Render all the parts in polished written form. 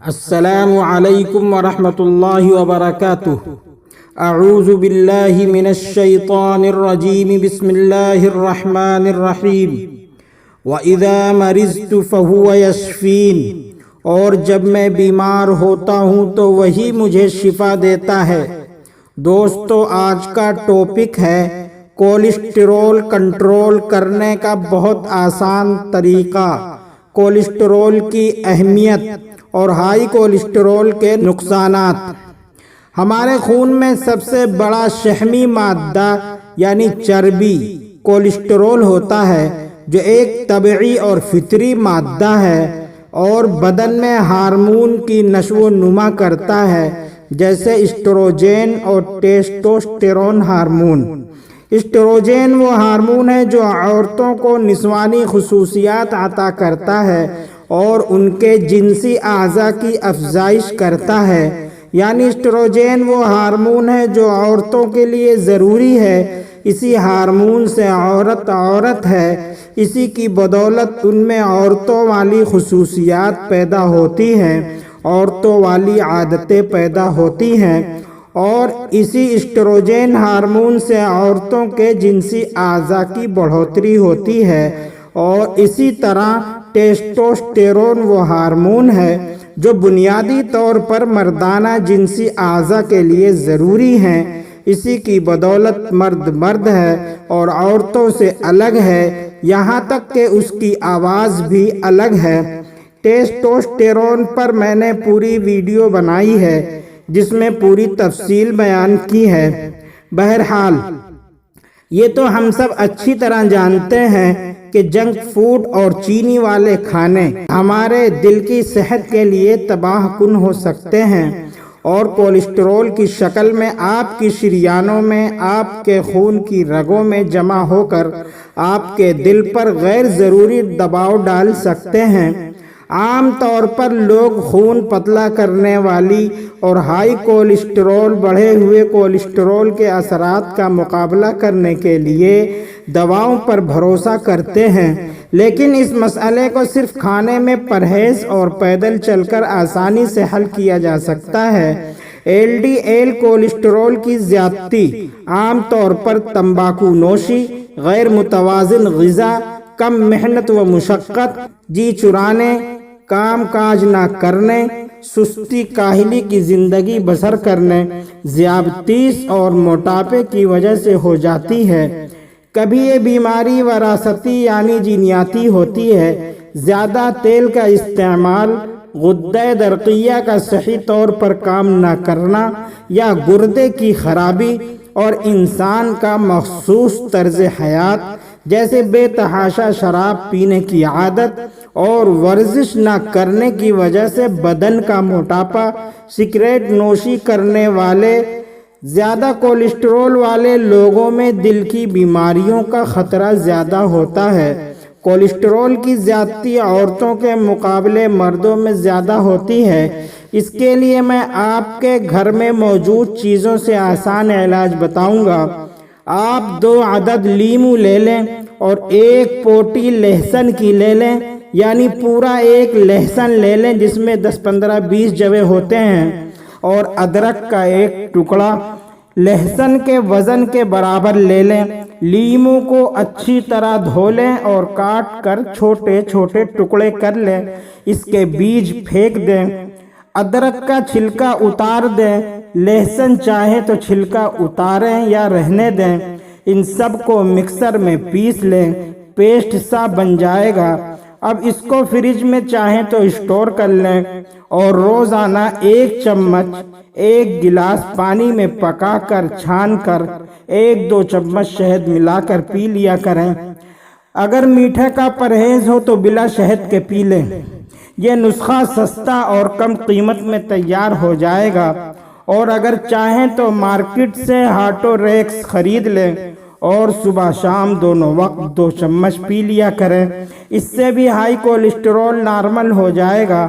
السلام علیکم ورحمۃ اللہ وبرکاتہ۔ اعوذ باللہ من الشیطان الرجیم، بسم اللہ الرحمن الرحیم۔ وَإِذَا مَرِضْتُ فَهُوَ يَشْفِينِ، اور جب میں بیمار ہوتا ہوں تو وہی مجھے شفا دیتا ہے۔ دوستو، آج کا ٹاپک ہے کولیسٹرول کنٹرول کرنے کا بہت آسان طریقہ، کولیسٹرول کی اہمیت اور ہائی کولیسٹرول کے نقصانات۔ ہمارے خون میں سب سے بڑا شحمی مادہ یعنی چربی کولیسٹرول ہوتا ہے، جو ایک طبعی اور فطری مادہ ہے اور بدن میں ہارمون کی نشو و نما کرتا ہے، جیسے اسٹروجن اور ٹیسٹوسٹیرون ہارمون۔ اسٹروجن وہ ہارمون ہے جو عورتوں کو نسوانی خصوصیات عطا کرتا ہے اور ان کے جنسی اعضاء کی افزائش کرتا ہے۔ یعنی اسٹروجن وہ ہارمون ہے جو عورتوں کے لیے ضروری ہے۔ اسی ہارمون سے عورت ہے، اسی کی بدولت ان میں عورتوں والی خصوصیات پیدا ہوتی ہیں، عورتوں والی عادتیں پیدا ہوتی ہیں، اور اسی اسٹروجن ہارمون سے عورتوں کے جنسی اعضاء کی بڑھوتری ہوتی ہے۔ اور اسی طرح ٹیسٹوسٹیرون وہ ہارمون ہے جو بنیادی طور پر مردانہ جنسی اعضاء کے لیے ضروری ہیں۔ اسی کی بدولت مرد ہے اور عورتوں سے الگ ہے، یہاں تک کہ اس کی آواز بھی الگ ہے۔ ٹیسٹوسٹیرون پر میں نے پوری ویڈیو بنائی ہے جس میں پوری تفصیل بیان کی ہے۔ بہرحال یہ تو ہم سب اچھی طرح جانتے ہیں کہ جنک فوڈ اور چینی والے کھانے ہمارے دل کی صحت کے لیے تباہ کن ہو سکتے ہیں اور کولیسٹرول کی شکل میں آپ کی شریانوں میں، آپ کے خون کی رگوں میں جمع ہو کر آپ کے دل پر غیر ضروری دباؤ ڈال سکتے ہیں۔ عام طور پر لوگ خون پتلا کرنے والی اور ہائی کولیسٹرول، بڑھے ہوئے کولیسٹرول کے اثرات کا مقابلہ کرنے کے لیے دواؤں پر بھروسہ کرتے ہیں، لیکن اس مسئلے کو صرف کھانے میں پرہیز اور پیدل چل کر آسانی سے حل کیا جا سکتا ہے۔ LDL کولیسٹرول کی زیادتی عام طور پر تمباکو نوشی، غیر متوازن غذا، کم محنت و مشقت، جی چرانے، کام کاج نہ کرنے، سستی کاہلی کی زندگی بسر کرنے، ذیابطیس اور موٹاپے کی وجہ سے ہو جاتی ہے۔ کبھی یہ بیماری وراثتی یعنی جینیاتی ہوتی ہے۔ زیادہ تیل کا استعمال، غدہ درقیہ کا صحیح طور پر کام نہ کرنا، یا گردے کی خرابی اور انسان کا مخصوص طرز حیات جیسے بے تحاشا شراب پینے کی عادت اور ورزش نہ کرنے کی وجہ سے بدن کا موٹاپا، سگریٹ نوشی کرنے والے، زیادہ کولیسٹرول والے لوگوں میں دل کی بیماریوں کا خطرہ زیادہ ہوتا ہے۔ کولیسٹرول کی زیادتی عورتوں کے مقابلے مردوں میں زیادہ ہوتی ہے۔ اس کے لیے میں آپ کے گھر میں موجود چیزوں سے آسان علاج بتاؤں گا۔ آپ 2 عدد لیمو لے لیں اور 1 پوٹی لہسن کی لے لیں، یعنی پورا 1 لہسن لے لیں جس میں 10 15 20 جوے ہوتے ہیں، اور ادرک کا 1 ٹکڑا لہسن کے وزن کے برابر لے لیں۔ لیمو کو اچھی طرح دھو لیں اور کاٹ کر چھوٹے چھوٹے ٹکڑے کر لیں، اس کے بیج پھینک دیں، ادرک کا چھلکا اتار دیں، لہسن چاہے تو چھلکا اتاریں یا رہنے دیں۔ ان سب کو مکسر میں پیس لیں، پیسٹ سا بن جائے گا۔ اب اس کو فریج میں چاہیں تو اسٹور کر لیں اور روزانہ 1 چمچ 1 گلاس پانی میں پکا کر چھان کر 1-2 چمچ شہد ملا کر پی لیا کریں۔ اگر میٹھے کا پرہیز ہو تو بلا شہد کے پی لیں۔ یہ نسخہ سستا اور کم قیمت میں تیار ہو جائے گا، اور اگر چاہیں تو مارکیٹ سے ہارٹو ریکس خرید لیں اور صبح شام دونوں وقت 2 چمچ پی لیا کریں۔ اس سے بھی ہائی کولیسٹرول نارمل ہو جائے گا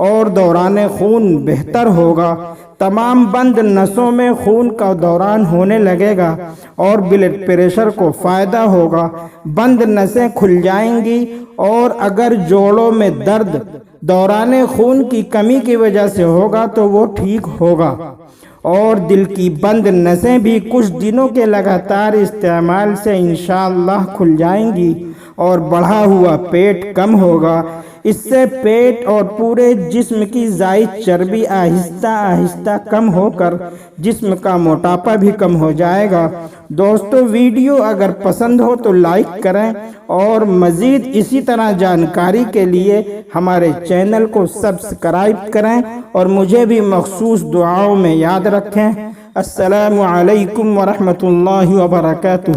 اور دوران خون بہتر ہوگا۔ تمام بند نسوں میں خون کا دوران ہونے لگے گا اور بلڈ پریشر کو فائدہ ہوگا۔ بند نسیں کھل جائیں گی، اور اگر جوڑوں میں درد، دوران خون کی کمی کی وجہ سے ہوگا تو وہ ٹھیک ہوگا، اور دل کی بند نسیں بھی کچھ دنوں کے لگاتار استعمال سے انشاءاللہ کھل جائیں گی، اور بڑھا ہوا پیٹ کم ہوگا۔ اس سے پیٹ اور پورے جسم کی زائد چربی آہستہ آہستہ کم ہو کر جسم کا موٹاپا بھی کم ہو جائے گا۔ دوستو، ویڈیو اگر پسند ہو تو لائک کریں، اور مزید اسی طرح جانکاری کے لیے ہمارے چینل کو سبسکرائب کریں، اور مجھے بھی مخصوص دعاؤں میں یاد رکھیں۔ السلام علیکم ورحمۃ اللہ وبرکاتہ۔